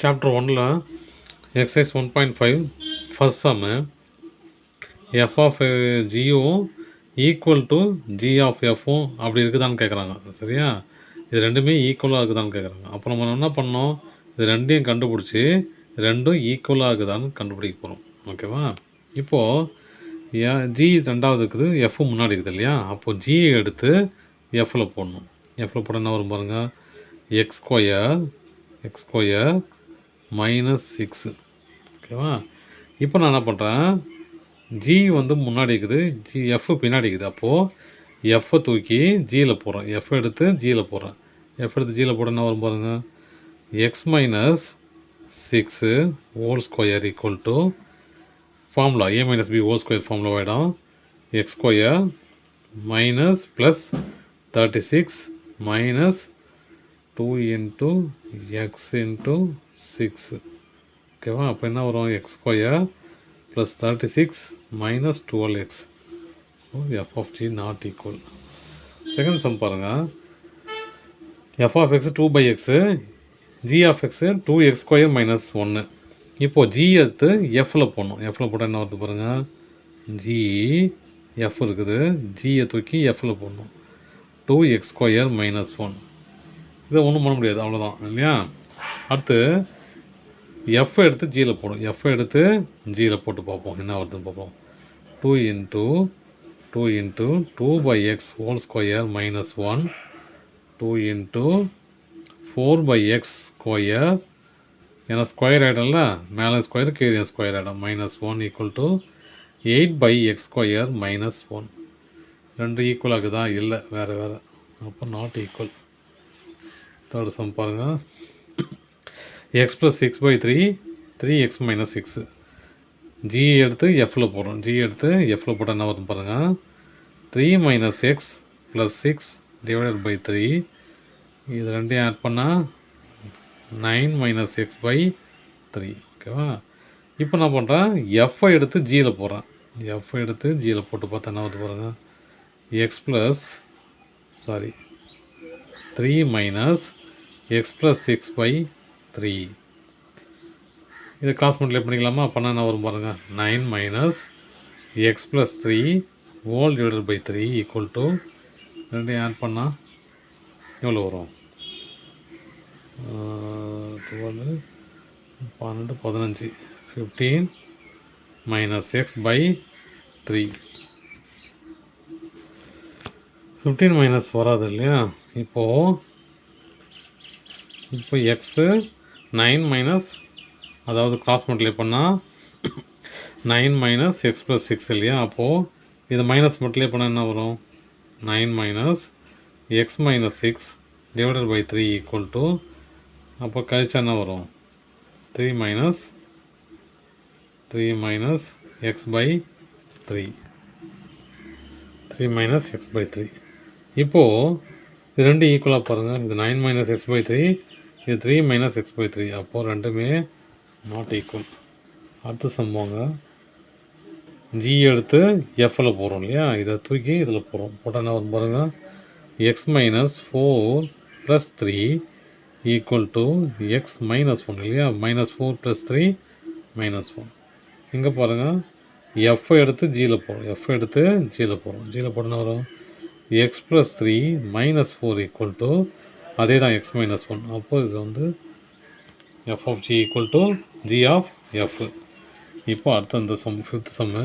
Chapter 1ல் exercise 1.5 first sum F of ஜியும் equal to G of எஃப்பும் அப்படி இருக்குதான்னு கேட்குறாங்க. சரியா, இது ரெண்டுமே ஈக்குவலாக இருக்குதான்னு கேட்குறாங்க. அப்போ நம்ம என்ன பண்ணோம், இது ரெண்டையும் கண்டுபிடிச்சி ரெண்டும் ஈக்குவலாக இருக்குதான்னு கண்டுபிடிக்க போகிறோம். ஓகேவா, இப்போது ஜி ரெண்டாவது இருக்குது, எஃப் முன்னாடி இருக்குது இல்லையா. அப்போது ஜியை எடுத்து எஃப்பில் போடணும். எஃப்பில் போட என்ன வரும் பாருங்கள், எக்ஸ் ஸ்கொயர் -6. ஓகேவா, இப்போ நான் என்ன பண்ணுறேன், ஜி வந்து முன்னாடி இருக்குது, ஜி எஃப் பின்னாடி இருக்குது. அப்போது எஃப்பை தூக்கி ஜியில் போடுறேன், எஃப் எடுத்து ஜியில் போடுறேன். எஃப் எடுத்து ஜியில் போட என்ன வரும் பாருங்கள், X -6 whole square equal to formula a - b whole square formula ஆகிடும். X square -+36 -2 × x × 6. ஓகேவா, அப்போ என்ன வரும், X square +36 - 12x. F of G not equal. Second sum பாருங்கள், F of X 2/x, G of X 2x² -1. இப்போது G எடுத்து எஃப்பில் போடணும். எஃப்பில் போட்டால் என்ன வருது பாருங்கள், ஜி எஃப் இருக்குது, ஜியை தூக்கி எஃப்பில் போடணும். 2x² -1. இதை ஒன்றும் பண்ண முடியாது, அவ்வளோதான் இல்லையா. அடுத்து எஃப் எடுத்து ஜியில் போடும். எஃப் எடுத்து ஜியில் போட்டு பார்ப்போம் என்ன வருதுன்னு பார்ப்போம். 2 × 2/x ஹோல் ஸ்கொயர் -1 2 × 4/x². ஏன்னா ஸ்கொயர் ஆகிடும்ல, மேலே ஸ்கொயர் கீழே ஸ்கொயர் ஆகிடும். -1 = 8/x² -1. ரெண்டு ஈக்குவல் ஆகுதா, இல்லை வேறு வேறு, அப்போ நாட் ஈக்குவல். தேர்ட் சம் பாருங்கள், x + 6/3 3x - 6. ஜி எடுத்து எஃப்பில் போடுறோம். ஜி எடுத்து எஃப்பில் போட்டால் என்ன வருது பாருங்கள், 3 - x + 6 / 3. இது ரெண்டையும் ஆட் பண்ணால் 9 - x/3. ஓகேவா, இப்போ நான் பண்ணுறேன், எஃப்ஐ எடுத்து ஜியில் போடுறேன். எஃப்ஐ எடுத்து ஜியில் போட்டு பார்த்தா என்ன வருது பாருங்கள், x + 3 - x + 6/3. இதை கிராஸ் மல்டிப்ளை பண்ணிக்கலாமா, பண்ணால் என்ன வரும் பாருங்கள், 9 - x + 3 ஹோல் / 3 ஈக்குவல் டு ரெண்டையும் ஆட் பண்ணால் எவ்வளோ வரும், 12 12 15 15 - x/3. 15 - வராது இல்லையா. இப்போது எக்ஸு 9 - அதாவது கிராஸ் மல்டிப்ளை பண்ணால் 9 - x + 6 இல்லையா. அப்போது இது மைனஸ் மல்டிப்ளை பண்ணால் என்ன வரும், 9 - x - 6 / 3 ஈக்குவல் டு, அப்போ கழிச்சா என்ன வரும், 3 - x/3 3 - x/3. இப்போது இது ரெண்டு ஈக்குவலாக பாருங்கள், இது 9 - x/3, இது 3 - x/3. அப்போது ரெண்டுமே நாட் ஈக்குவல். அடுத்து சம்பவங்க, ஜி எடுத்து எஃப்பில் போகிறோம் இல்லையா, இதை தூக்கி இதில் போகிறோம். போட்டால் என்ன வரும் பாருங்கள், x - 4 + 3 ஈக்குவல் டு x - 1 இல்லையா. -4 + 3 -1. இங்கே பாருங்கள், எஃப்ஐ எடுத்து ஜியில் போகிறோம். எஃப் எடுத்து ஜியில் போகிறோம். ஜியில் போட்டோன்னா வரும் x + 3 -4 ஈக்குவல் டு அதே தான் x - 1. அப்போது இது வந்து F of G equal to G of F. இப்போ அடுத்த இந்த சம், ஃபிஃப்த் சம்மு,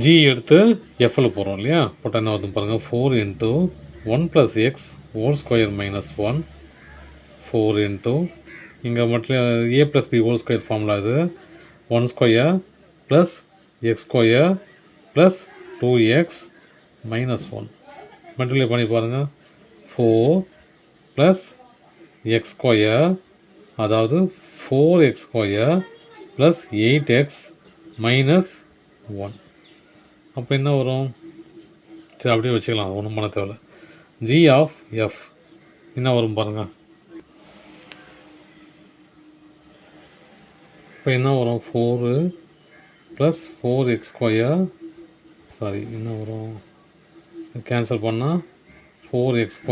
ஜி எடுத்து எஃப்பில் போகிறோம் இல்லையா. போட்டால் என்ன வருது பாருங்கள், 4 × 1 + x ஹோல் ஸ்கொயர் -1 4 × இங்கே மட்டும் a + b whole square formula. இது 1² + x² + 2x -1. மல்டிப்ளை பண்ணி பாருங்கள், 4 + x², அதாவது 4x² + 8x - 1. அப்போ என்ன வரும், சரி அப்படியே வச்சுக்கலாம், ஒன்றும் பண்ண தேவையில்ல. ஜி ஆஃப் எஃப் என்ன வரும் பாருங்கள், இப்போ என்ன வரும், 4 + 4x², என்ன வரும், கேன்சல் பண்ணால் 4x²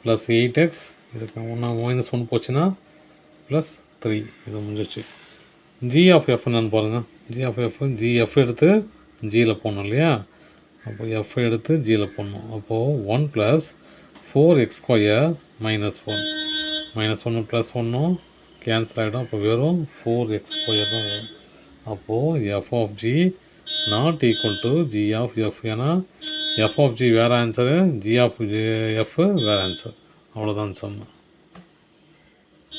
+ 8x, இதுக்கு -1 போச்சுன்னா ப்ளஸ் 3 இது முடிஞ்சிச்சு. ஜி ஆஃப் எஃப் என்னன்னு பாருங்கள். ஜி ஆஃப் எஃப் ஜிஎஃப் எடுத்து ஜியில் போடணும் இல்லையா? அப்போ எஃப் எடுத்து ஜியில் போடணும். அப்போது 1 + 4x² -1 -1 + 1 கேன்சல் ஆகிடும். அப்போ வெறும் 4x² தான் வரும். அப்போது F of G not equal to G of F. ஏன்னா எஃப் ஆஃப் ஜி வேறு ஆன்சரு, ஜி ஆஃப் எஃப் வேறு ஆன்சர். அவ்வளோதான் சம்.